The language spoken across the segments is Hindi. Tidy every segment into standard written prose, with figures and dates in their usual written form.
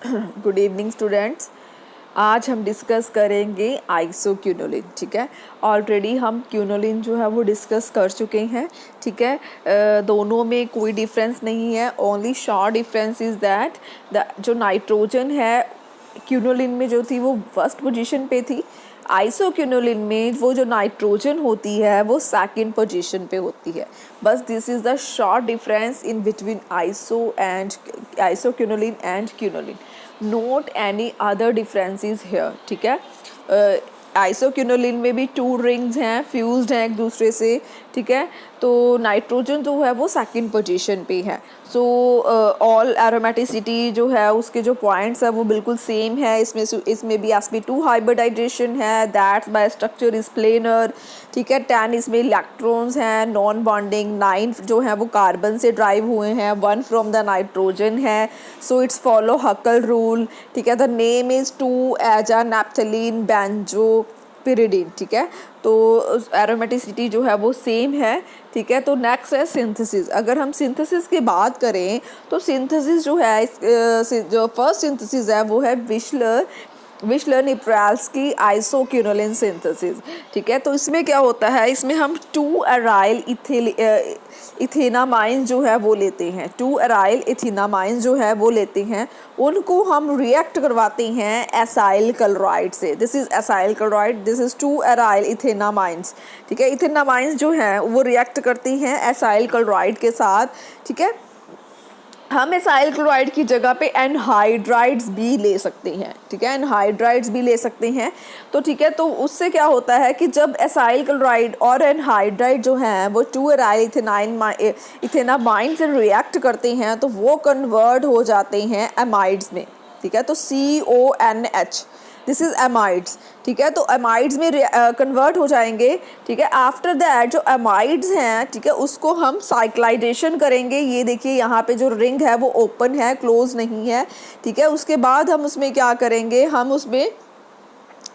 Good evening students. आज हम डिस्कस करेंगे आइसोक्यूनोलिन। ठीक है, ऑलरेडी हम क्यूनोलिन जो है वो डिस्कस कर चुके हैं। ठीक है, दोनों में कोई डिफरेंस नहीं है। Only short difference is that जो नाइट्रोजन है क्यूनोलिन में जो थी वो फर्स्ट पोजीशन पे थी। आइसोक्यूनोलिन में वो जो नाइट्रोजन होती है वो सेकंड पोजीशन पे होती है। बस this is the short difference in between isoquinoline and quinoline. Not any other differences here. ठीक है, आइसोक्यूनोलिन में भी 2 रिंग्स हैं, फ्यूज्ड हैं एक दूसरे से। ठीक है, तो नाइट्रोजन जो है वो सेकंड पोजीशन पे है। सो ऑल एरोमेटिसिटी जो है उसके जो पॉइंट्स है वो बिल्कुल सेम है। इसमें भी sp2 हाइब्रिडाइजेशन है, that's by structure is planar. ठीक है, 10 इसमें इलेक्ट्रॉन्स हैं नॉन बॉन्डिंग, 9 जो है वो कार्बन से ड्राइव हुए हैं, 1 फ्रॉम द नाइट्रोजन है। So it's follow हकल rule. ठीक है, द नेम इज़ 2 एजा नैप्थलीन बेंजो पिरिडीन। ठीक है, तो एरोमेटिसिटी जो है वो सेम है। ठीक है, तो नेक्स्ट है सिंथेसिस। अगर हम सिंथेसिस की बात करें तो सिंथेसिस जो है जो फर्स्ट सिंथेसिस है वो है विश्लर-निप्राल्स्की आइसोक्यूनोलिन सिंथेसिस। ठीक है, तो इसमें क्या होता है, इसमें हम 2 एराइल इथेनामाइन जो है वो लेते हैं। 2 एराइल इथेनामाइन जो है वो लेते हैं, उनको हम रिएक्ट करवाते हैं एसाइल क्लोराइड से। This is acyl chloride, this is 2 aryl ethanamines. ठीक है, इथेनामाइंस जो हैं वो रिएक्ट करती हैं एसाइल क्लोराइड के साथ। ठीक है, हम एसाइल क्लोराइड की जगह पे एनहाइड्राइड्स भी ले सकते हैं। ठीक है, एनहाइड्राइड्स भी ले सकते हैं। तो ठीक है, तो उससे क्या होता है कि जब एसाइल क्लोराइड और एनहाइड्राइड जो हैं वो 2 एराइल इथेनामाइन से रिएक्ट करते हैं तो वो कन्वर्ट हो जाते हैं एमाइड्स में। ठीक है, तो CONH, दिस इज़ एमाइड्स। ठीक है, तो एमाइड्स में कन्वर्ट हो जाएंगे। ठीक है, आफ्टर दैट जो एमाइड्स हैं, ठीक है, उसको हम साइक्लाइजेशन करेंगे। ये देखिए यहाँ पे जो रिंग है वो ओपन है, क्लोज नहीं है। ठीक है, उसके बाद हम उसमें क्या करेंगे, हम उसमें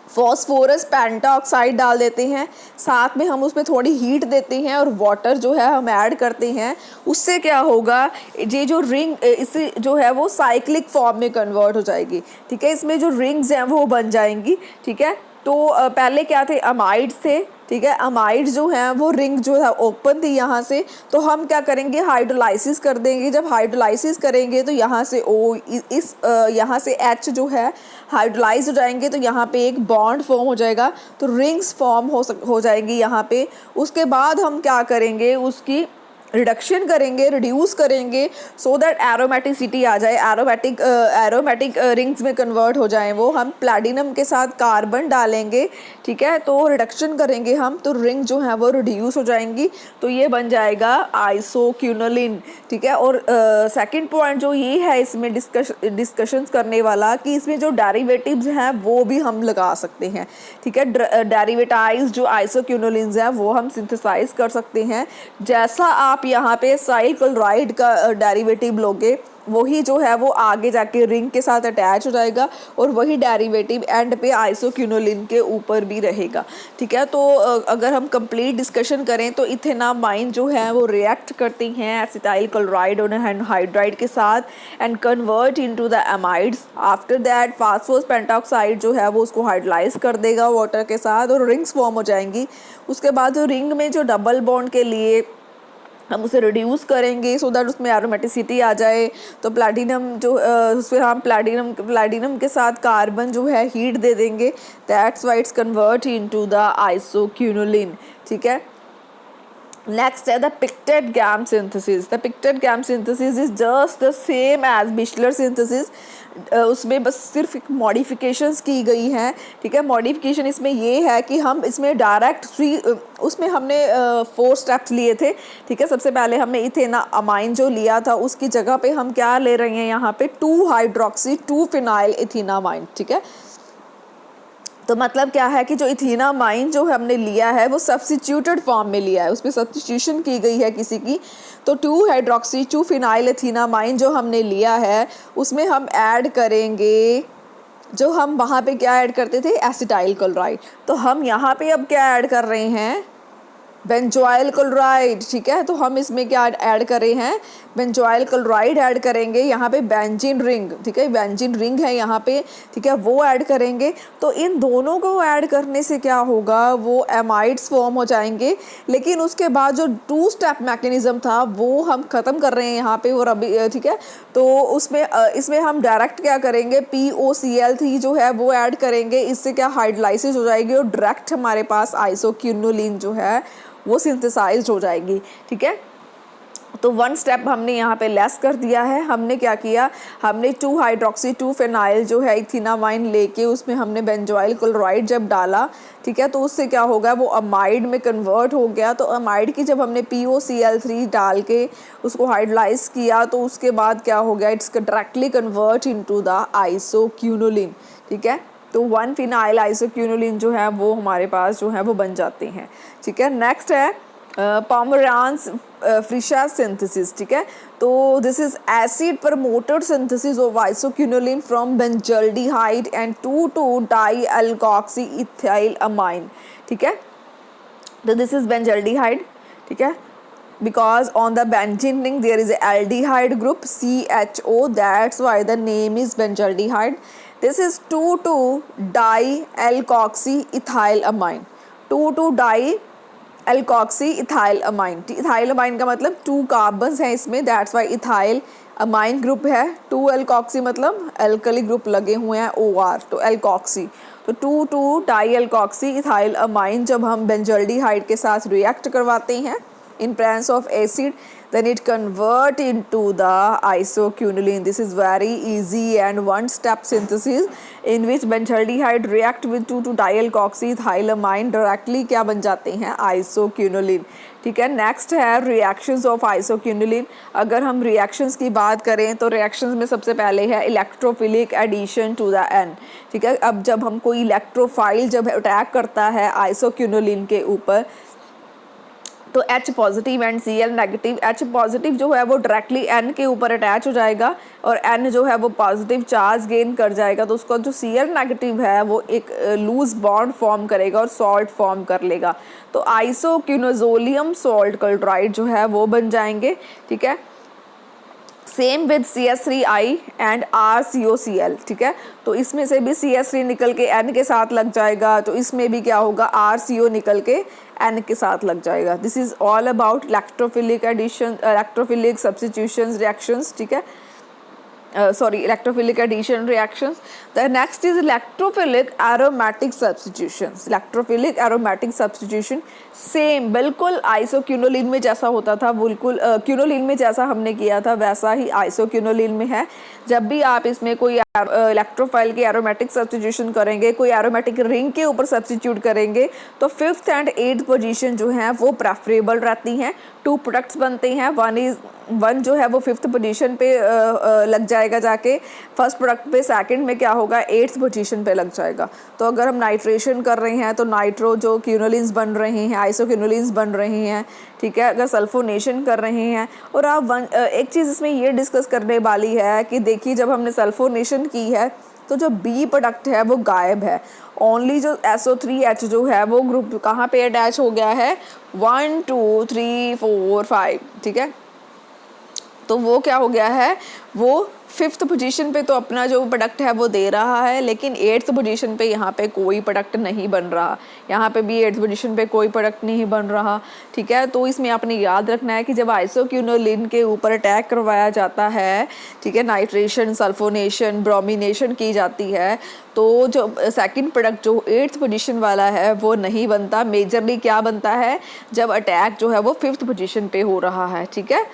फॉस्फोरस पेंटाऑक्साइड डाल देते हैं, साथ में हम उसमें थोड़ी हीट देते हैं और वाटर जो है हम ऐड करते हैं। उससे क्या होगा, ये जो रिंग इसे जो है वो साइक्लिक फॉर्म में कन्वर्ट हो जाएगी। ठीक है, इसमें जो रिंग्स हैं वो बन जाएंगी। ठीक है, तो पहले क्या थे, अमाइड्स थे। ठीक है, अमाइड्स जो हैं वो रिंग जो है ओपन थी यहाँ से, तो हम क्या करेंगे, हाइड्रोलाइसिस कर देंगे। जब हाइड्रोलाइसिस करेंगे तो यहाँ से यहाँ से H जो है हाइड्रोलाइज हो जाएंगे, तो यहाँ पे एक बॉन्ड फॉर्म हो जाएगा, तो रिंग्स फॉर्म हो जाएंगी यहाँ पे। उसके बाद हम क्या करेंगे, उसकी रिडक्शन करेंगे, रिड्यूस करेंगे, सो दैट एरोमेटिसिटी आ जाए, एरोमेटिक रिंग्स में कन्वर्ट हो जाएं वो। हम प्लैटिनम के साथ कार्बन डालेंगे। ठीक है, तो रिडक्शन करेंगे हम, तो रिंग जो है वो रिड्यूस हो जाएंगी, तो ये बन जाएगा आइसोक्यूनोलिन। ठीक है, और सेकंड पॉइंट जो ये है इसमें डिस्कशंस करने वाला कि इसमें जो डेरिवेटिव्स हैं वो भी हम लगा सकते हैं। ठीक है, डेरिवेटाइज जो आइसोक्यूनोलिन्स हैं वो हम सिंथेसाइज कर सकते हैं। जैसा आप यहाँ पे साइल क्लोराइड का डेरिवेटिव लोगे, वही जो है वो आगे जाके रिंग के साथ अटैच हो जाएगा और वही डेरिवेटिव एंड पे आइसोक्यूनोलिन के ऊपर भी रहेगा। ठीक है, तो अगर हम कंप्लीट डिस्कशन करें तो इथेनामाइन जो है वो रिएक्ट करती हैं एसिटाइल क्लोराइड और एनहाइड्राइड के साथ and convert into the amides. After that phosphorus pentoxide जो है वो उसको हाइड्रोलाइज कर देगा वाटर के साथ और रिंग्स फॉर्म हो जाएंगी। उसके बाद रिंग में जो डबल बॉन्ड के लिए हम उसे रिड्यूस करेंगे सो दैट उसमें एरोमेटिसिटी आ जाए, तो प्लैटिनम जो उसमें हम प्लैटिनम के साथ कार्बन जो है हीट दे देंगे, that's why it's convert into the isoquinoline. ठीक है, नेक्स्ट है the Pictet Gams synthesis. The Pictet Gams synthesis is just the same as Bischler synthesis. उसमें बस सिर्फ एक मॉडिफिकेशंस की गई हैं। ठीक है, मॉडिफिकेशन इसमें ये है कि हम इसमें डायरेक्ट उसमें हमने 4 स्टेप्स लिए थे। ठीक है, सबसे पहले हमने इथेनामाइन जो लिया था उसकी जगह पे हम क्या ले रहे हैं, यहाँ पे 2 हाइड्रोक्सी 2 फिनाइल इथेनामाइन। ठीक है, तो मतलब क्या है कि जो इथेनामाइन जो हमने लिया है वो सब्स्टिट्यूटेड फॉर्म में लिया है, उसमें सब्स्टिट्यूशन की गई है किसी की। तो 2 हाइड्रोक्सी 2 फिनाइल इथेनामाइन जो हमने लिया है उसमें हम ऐड करेंगे, जो हम वहाँ पे क्या ऐड करते थे, एसिटाइल क्लोराइड। तो हम यहाँ पे अब क्या ऐड कर रहे हैं, बेंजोइल क्लोराइड, ठीक है। तो हम इसमें क्या ऐड कर रहे हैं, बेंजोइल क्लोराइड ऐड करेंगे, यहाँ पे बेंजीन रिंग, ठीक है, बेंजीन रिंग है यहाँ पे, ठीक है, वो ऐड करेंगे। तो इन दोनों को ऐड करने से क्या होगा, वो एमाइड्स फॉर्म हो जाएंगे। लेकिन उसके बाद जो 2 स्टेप मैकेनिज्म था वो हम ख़त्म कर रहे हैं यहाँ पे, और अभी ठीक है। तो उसमें इसमें हम डायरेक्ट क्या करेंगे, POCl3 जो है वो ऐड करेंगे। इससे क्या हाइड्रोलाइसिस हो जाएगी और डायरेक्ट हमारे पास आइसोक्विनोलिन जो है वो सिंथेसाइज्ड हो जाएगी, ठीक है। तो 1 स्टेप हमने यहाँ पे लेस कर दिया है। हमने क्या किया, हमने 2 हाइड्रोक्सी 2 फेनाइल जो है इथेनामाइन लेके उसमें हमने बेंजोइल क्लोराइड जब डाला, ठीक है, तो उससे क्या होगा, वो अमाइड में कन्वर्ट हो गया। तो अमाइड की जब हमने POCl3 डाल के उसको हाइड्रोलाइज किया तो उसके बाद क्या हो गया, it's directly convert into the isoquinoline, ठीक है। तो 1 फिनाइल आइसोक्विनोलिन जो है वो हमारे पास जो है वो बन जाते हैं, ठीक है। नेक्स्ट है Pomeranz Frisch's सिंथेसिस, ठीक है। तो this is acid promoted synthesis of isoquinoline from benzaldehyde and 2,2-डाई एल्कोक्सी इथाइल अमाइन, ठीक है। तो दिस इज बेंजल्डिहाइड, ठीक है, because on the benzene ring there is a aldehyde group CHO, that's why the name is benzaldehyde. This is 2,2-di-alkoxy-ethylamine, 2,2-di-alkoxy-ethylamine। इथाइलमाइन का मतलब 2 कार्बन्स हैं इसमें, that's why ethyl amine group है। 2 एल्कोक्सी मतलब एल्कली ग्रुप लगे हुए हैं OR, तो एल्कोक्सी। तो 2,2-डाई-एल्कोक्सी इथाइल अमाइन जब हम बेंजल्डिहाइड के साथ रिएक्ट करवाते हैं in presence of acid, then it convert into the isoquinoline. This is very easy and 1 step synthesis in which benzaldehyde react with 2,2-dialkoxyethylamine, directly क्या बन जाते हैं, isoquinoline, ठीक है। नेक्स्ट है रिएक्शंस ऑफ आइसोक्विनोलिन। अगर हम रिएक्शंस की बात करें तो रिएक्शंस में सबसे पहले है electrophilic addition to the N, ठीक है। अब जब हम कोई इलेक्ट्रोफाइल जब अटैक करता है आइसोक्विनोलिन के ऊपर तो H positive and Cl negative, H positive जो है वो डायरेक्टली N के ऊपर अटैच हो जाएगा और N जो है वो पॉजिटिव चार्ज गेन कर जाएगा। तो उसका जो Cl नेगेटिव है वो एक लूज बॉन्ड फॉर्म करेगा और सॉल्ट फॉर्म कर लेगा। तो आइसोक्विनोजोलियम सॉल्ट क्लोराइड जो है वो बन जाएंगे, ठीक है। Same with CH3I and RCOCl, ठीक है। तो इसमें से भी CH3 निकल के N के साथ लग जाएगा, तो इसमें भी क्या होगा, RCO निकल के N के साथ लग जाएगा। This is all about electrophilic addition, electrophilic substitutions reactions, ठीक है, electrophilic addition reactions. The next is electrophilic aromatic substitutions. Electrophilic aromatic substitution same बिल्कुल आइसोक्विनोलिन में जैसा होता था, बिल्कुल क्विनोलिन में जैसा हमने किया था वैसा ही आइसोक्विनोलिन में है। जब भी आप इसमें कोई इलेक्ट्रोफाइल की एरोमेटिक सब्स्टिट्यूशन करेंगे, कोई एरोमेटिक रिंग के ऊपर सब्स्टिट्यूट करेंगे, तो 5th एंड 8th पोजीशन जो है वो प्रेफरेबल रहती हैं। 2 प्रोडक्ट्स बनते हैं, वन जो है वो 5th पोजीशन पे लग जाएगा जाके, फर्स्ट प्रोडक्ट पे, सेकंड में क्या होगा 8th पोजीशन पे लग जाएगा। तो अगर हम नाइट्रेशन कर रहे हैं तो नाइट्रो जो क्विनोलिन्स बन रहे हैं, आइसोक्विनोलिन्स बन रहे हैं, ठीक है। अगर सल्फोनेशन कर रहे हैं, और आप एक चीज़ इसमें ये डिस्कस करने वाली है कि देखिए जब हमने सल्फोनेशन की है तो जो B प्रोडक्ट है वो गायब है, ओनली जो SO3H जो है वो ग्रुप कहाँ पे अटैच हो गया है, 1 2 3 4 5, ठीक है। तो वो क्या हो गया है, वो 5th पोजीशन पे तो अपना जो प्रोडक्ट है वो दे रहा है, लेकिन 8th पोजीशन पे यहाँ पे कोई प्रोडक्ट नहीं बन रहा, यहाँ पे भी 8th पोजीशन पे कोई प्रोडक्ट नहीं बन रहा, ठीक है। तो इसमें आपने याद रखना है कि जब आइसोक्विनोलिन के ऊपर अटैक करवाया जाता है, ठीक है, नाइट्रेशन, सल्फोनेशन, ब्रोमिनेशन की जाती है, तो जो सेकंड प्रोडक्ट जो 8th पोजीशन वाला है वो नहीं बनता। मेजरली क्या बनता है, जब अटैक जो है वो 5th पोजीशन पे हो रहा है, ठीक है।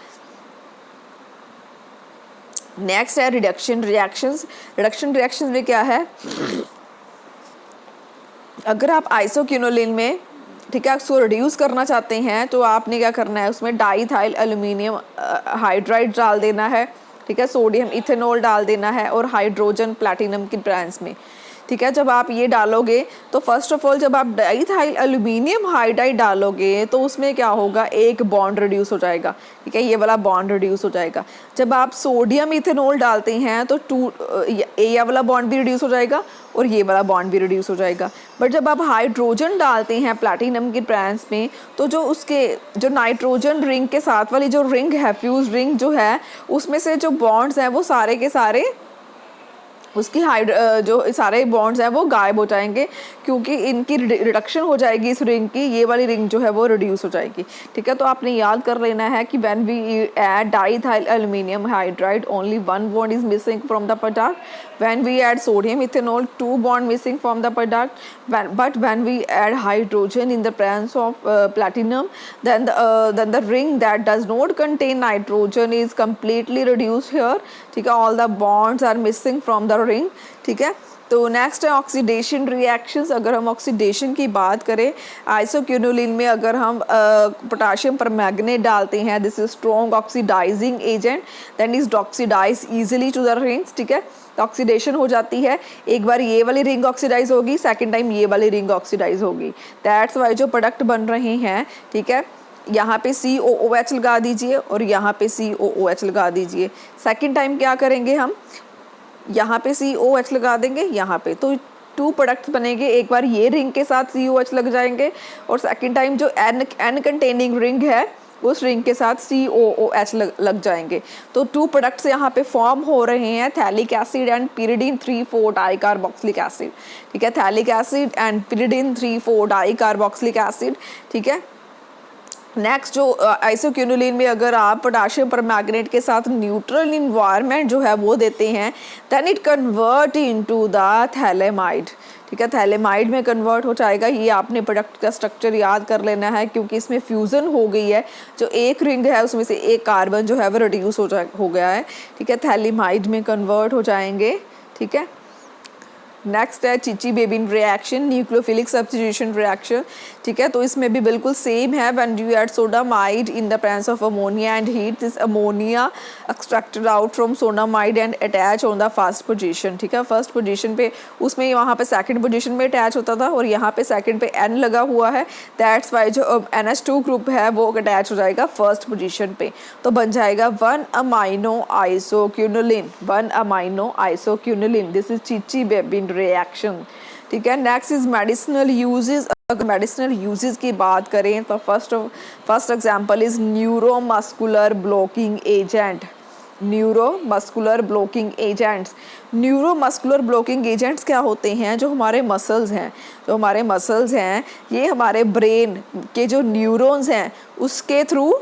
नेक्स्ट है रिडक्शन रिएक्शंस। रिडक्शन रिएक्शंस में क्या है, अगर आप आइसोक्विनोलिन में, ठीक है, उसको रिड्यूस करना चाहते हैं तो आपने क्या करना है, उसमें डाईथाइल एल्यूमिनियम हाइड्राइड डाल देना है, ठीक है, सोडियम इथेनॉल डाल देना है और हाइड्रोजन प्लैटिनम की प्रेजेंस में, ठीक है। जब आप ये डालोगे तो फर्स्ट ऑफ ऑल जब आप डाईथाइल एल्यूमिनियम हाइड्राइड डालोगे तो उसमें क्या होगा, एक बॉन्ड रिड्यूस हो जाएगा, ठीक है, ये वाला बॉन्ड रिड्यूस हो जाएगा। जब आप सोडियम इथेनॉल डालते हैं तो ये वाला बॉन्ड भी रिड्यूस हो जाएगा और ये वाला बॉन्ड भी रिड्यूस हो जाएगा। बट जब आप हाइड्रोजन डालते हैं प्लैटिनम के ट्रांस में, तो जो उसके जो नाइट्रोजन रिंग के साथ वाली जो रिंग है, फ्यूज रिंग जो है, उसमें से जो बॉन्ड्स हैं वो सारे के सारे उसकी जो सारे बॉन्ड्स हैं वो गायब हो जाएंगे, क्योंकि इनकी रिडक्शन हो जाएगी इस रिंग की, ये वाली रिंग जो है वो रिड्यूस हो जाएगी। ठीक है, तो आपने याद कर लेना है कि when we add diethyl aluminium hydride only one bond is missing from the product. When we add sodium ethanol two bond missing from the product. But when we add hydrogen in the presence of platinum, then the ring that does not contain nitrogen is completely reduced here। ठीक है, all the bonds are missing from the ring। ठीक है, तो नेक्स्ट है ऑक्सीडेशन रिएक्शंस। अगर हम ऑक्सीडेशन की बात करें, आइसोक्यूनोलिन में अगर हम पोटाशियम परमैंगनेट डालते हैं, this is strong oxidising agent, then is oxidise easily to the rings. ठीक है, तो ऑक्सीडेशन हो जाती है, एक बार ये वाली रिंग ऑक्सीडाइज होगी, सेकेंड टाइम ये वाली रिंग ऑक्सीडाइज होगी। दैट्स वाई जो प्रोडक्ट बन रहे हैं, ठीक है, यहाँ पे COOH लगा दीजिए और यहाँ पे COOH लगा दीजिए। सेकेंड टाइम क्या करेंगे हम, यहाँ पे COH लगा देंगे यहाँ पे, तो 2 प्रोडक्ट्स बनेंगे। एक बार ये रिंग के साथ COH लग जाएंगे और सेकेंड टाइम जो N कंटेनिंग रिंग है उस रिंग के साथ COOH लग जाएंगे। तो 2 प्रोडक्ट्स यहाँ पे फॉर्म हो रहे हैं, phthalic acid and pyridine 3,4 dicarboxylic acid. ठीक है, phthalic acid and pyridine 3,4 dicarboxylic acid. ठीक है, नेक्स्ट जो आइसोक्यूनोलिन में अगर आप पोटाशियम परमैंगनेट के साथ न्यूट्रल इन्वायरमेंट जो है वो देते हैं, then it convert into the phthalimide. ठीक है, थैलेमाइड में कन्वर्ट हो जाएगा। ये आपने प्रोडक्ट का स्ट्रक्चर याद कर लेना है, क्योंकि इसमें फ्यूज़न हो गई है, जो एक रिंग है उसमें से एक कार्बन जो है वो रिड्यूस हो गया है। ठीक है, थैलेमाइड में कन्वर्ट हो जाएंगे। ठीक है, नेक्स्ट है Chichi बेबिन reaction, nucleophilic substitution reaction. ठीक है, तो इसमें भी बिल्कुल सेम है। When you add sodamide in the presence of ammonia and heat, this ammonia extracted out from sodamide and attach on the first position. ठीक है, फर्स्ट पोजीशन पे, उसमें वहाँ पे सेकंड पोजीशन में अटैच होता था और यहाँ पे सेकंड पे N लगा हुआ है, दैट्स वाई जो NH2 ग्रुप है वो अटैच हो जाएगा फर्स्ट पोजीशन पे, तो बन जाएगा 1 amino isoquinoline, 1 amino isoquinoline. This is Chichibabin reaction. ठीक है, नेक्स्ट इज मेडिसिनल यूजेस। अगर मेडिसिनल यूजेस की बात करें तो first example is neuromuscular blocking agent. Neuromuscular blocking agents, neuromuscular blocking agents क्या होते हैं, जो हमारे मसल्स हैं, ये हमारे ब्रेन के जो न्यूरॉन्स हैं उसके थ्रू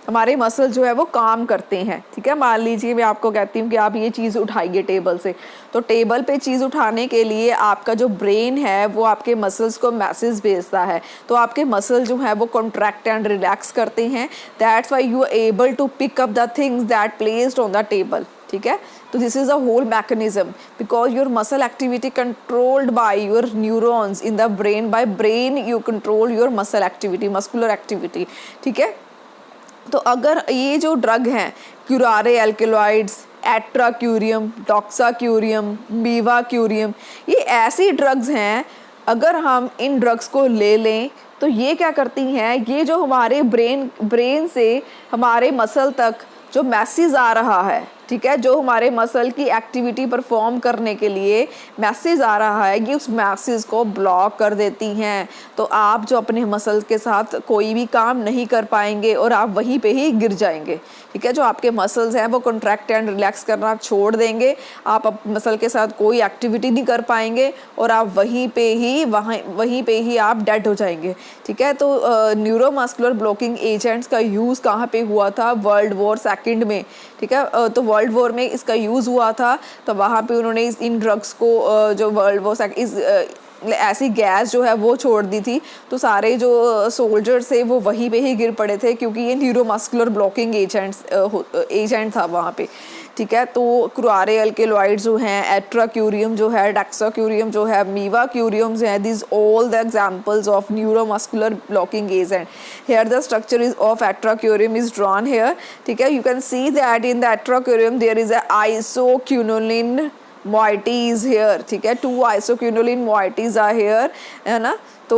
हमारे मसल जो है वो काम करते हैं। ठीक है, मान लीजिए मैं आपको कहती हूँ कि आप ये चीज़ उठाइए टेबल से, तो टेबल पे चीज़ उठाने के लिए आपका जो ब्रेन है वो आपके मसल्स को मैसेज भेजता है, तो आपके मसल जो है वो कॉन्ट्रैक्ट एंड रिलैक्स करते हैं। That's why you are able to pick up the things that placed on the table. ठीक है, तो this is a whole mechanism, because your muscle activity controlled by your neurons in the brain, by brain you control your muscle activity, muscular activity. ठीक है, तो अगर ये जो ड्रग हैं, क्यूरारे एल्केलॉइड्स, एट्राक्यूरियम, डॉक्साक्यूरियम, मीवाक्यूरियम, ये ऐसी ड्रग्स हैं, अगर हम इन ड्रग्स को ले लें तो ये क्या करती हैं, ये जो हमारे ब्रेन से हमारे मसल तक जो मैसेज आ रहा है, ठीक है, जो हमारे मसल की एक्टिविटी परफॉर्म करने के लिए मैसेज आ रहा है, ये उस मैसेज को ब्लॉक कर देती हैं। तो आप जो अपने मसल के साथ कोई भी काम नहीं कर पाएंगे और आप वहीं पे ही गिर जाएंगे। ठीक है, जो आपके मसल्स हैं वो कॉन्ट्रैक्ट एंड रिलैक्स करना छोड़ देंगे, आप मसल के साथ कोई एक्टिविटी नहीं कर पाएंगे और आप वहीं पे ही आप डेड हो जाएंगे। ठीक है, तो न्यूरोमस्कुलर ब्लॉकिंग एजेंट्स का यूज़ कहाँ पे हुआ था, वर्ल्ड वॉर सेकेंड में। ठीक है, तो वर्ल्ड वॉर में इसका यूज़ हुआ था, तो वहाँ पे उन्होंने इन ड्रग्स को जो वर्ल्ड वॉर ऐसी गैस जो है वो छोड़ दी थी, तो सारे जो सोल्जर्स थे वो वहीं पे ही गिर पड़े थे, क्योंकि ये न्यूरोमस्कुलर ब्लॉकिंग एजेंट था वहाँ पे। ठीक है, तो क्यूरारे एल्केलॉइड्स जो हैं, एट्राक्यूरियम जो है, डॉक्साक्यूरियम जो है, मीवाक्यूरियम जो है, this all the examples of neuromuscular blocking agent. Here the structure is of atracurium is drawn here. ठीक है, you can see that in the atracurium there is a isoquinoline moiety is here। ठीक है, 2 isoquinoline moieties are here, है ना। तो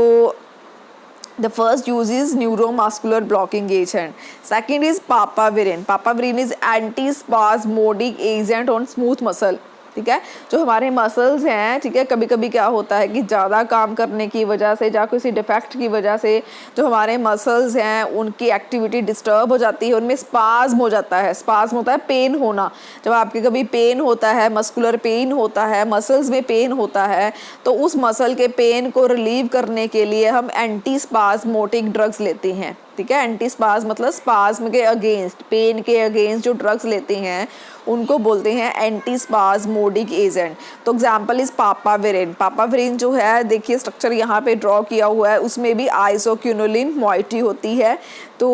the first use is neuromuscular blocking agent, second is papaverine। papaverine is antispasmodic agent on smooth muscle। ठीक है। जो हमारे मसल्स हैं, ठीक है, कभी कभी क्या होता है कि ज़्यादा काम करने की वजह से या किसी डिफेक्ट की वजह से जो हमारे मसल्स हैं उनकी एक्टिविटी डिस्टर्ब हो जाती है, उनमें स्पाज्म हो जाता है। स्पाज्म होता है पेन होना। जब आपके कभी पेन होता है, मस्कुलर पेन होता है, मसल्स में पेन होता है, तो उस मसल के पेन को रिलीव करने के लिए हम एंटी स्पाज्मोटिक ड्रग्स लेते हैं, ठीक है। एंटी स्पाज्म मतलब स्पाज्म के अगेंस्ट, पेन के अगेंस्ट जो ड्रग्स लेते हैं उनको बोलते हैं एंटी स्पाज्मोडिक एजेंट। तो एग्जांपल इज पापावेरिन। पापावेरिन जो है, देखिए स्ट्रक्चर यहाँ पे ड्रॉ किया हुआ है, उसमें भी आइसोक्यूनोलिन मॉइटी होती है। तो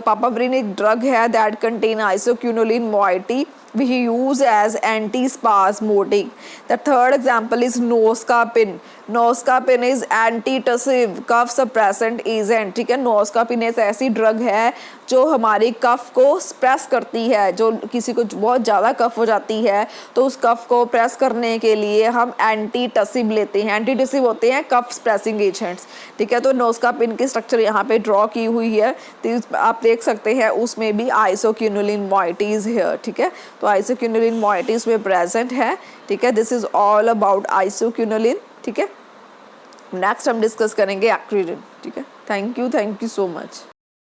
पापावेरिन एक ड्रग है that contain isoquinoline moiety we use as antispasmodic. The third example is noscapin. Noscapin is antitussive cough suppressant agent, ठीक है। noscapin एक ऐसी ड्रग है जो हमारी कफ को प्रेस करती है। जो किसी को बहुत ज़्यादा कफ हो जाती है तो उस कफ को प्रेस करने के लिए हम एंटीटसिव लेते हैं। एंटीटसिव होते हैं कफ स्प्रेसिंग एजेंट्स, ठीक है। तो noscapin की स्ट्रक्चर यहाँ पे ड्रॉ की हुई है, तो आप देख सकते हैं उसमें भी आइसोक्यूनोलिन मॉइटीज है, ठीक है। तो आइसोक्यूनोलिन मॉइटीज में प्रेजेंट है, ठीक है। This is all about isoquinoline, ठीक है। नेक्स्ट हम डिस्कस करेंगे एक्रीडिन, ठीक है। Thank you so much.